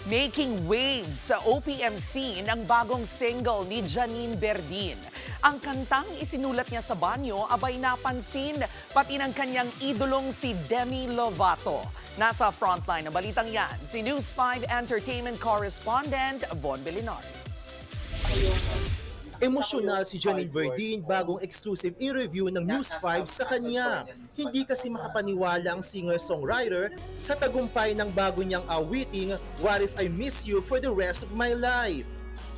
Making waves sa OPM scene ang bagong single ni Janine Berdin. Ang kantang isinulat niya sa banyo abay napansin pati ng kanyang idolong si Demi Lovato. Nasa frontline ng balitang yan, si News 5 Entertainment Correspondent Von Belinar. Emosyonal si Janine Berdin bagong exclusive interview ng News 5 sa kanya. Hindi kasi makapaniwala ang singer-songwriter sa tagumpay ng bago niyang awiting What If I Miss You for the Rest of My Life.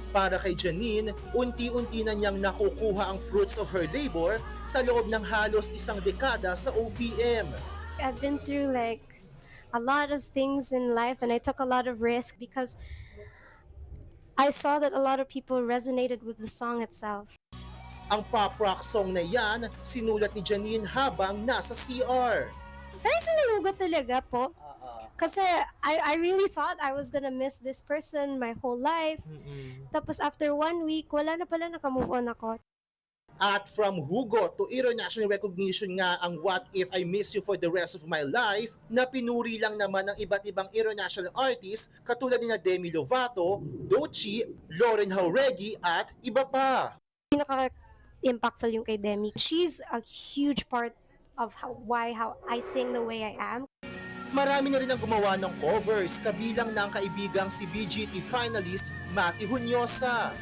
Para kay Janine, unti-unti na niyang nakukuha ang fruits of her labor sa loob ng halos isang dekada sa OPM. I've been through like a lot of things in life and I took a lot of risk because I saw that a lot of people resonated with the song itself. Ang pop rock song na yan, sinulat ni Janine habang nasa CR. Pero sinulugot talaga po. Kasi I really thought I was gonna miss this person my whole life. Tapos after 1 week, wala na pala, nakamove on ako. At from hugot to international recognition nga ang What If I Miss You for the Rest of My Life na pinuri lang naman ng iba't ibang international artists katulad ni Demi Lovato, Doechii, Lauren Jauregui at iba pa. Pinaka-impactful yung kay Demi. She's a huge part of how I sing the way I am. Marami na rin ang gumawa ng covers kabilang ng kaibigang si BGT finalist Mati Hunyosa.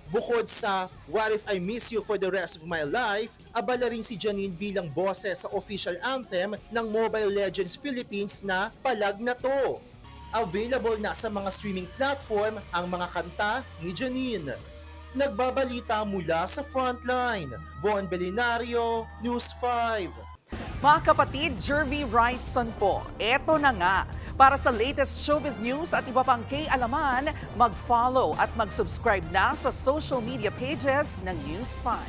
Bukod sa What If I Miss You for the Rest of My Life, abala rin si Janine bilang boses sa official anthem ng Mobile Legends Philippines na Palag Na To. Available na sa mga streaming platform ang mga kanta ni Janine. Nagbabalita mula sa Frontline, Von Belinario, News 5. Mga kapatid, Jervy Wrightson po. Eto na nga. Para sa latest showbiz news at iba pang kay-alaman, mag-follow at mag-subscribe na sa social media pages ng News 5.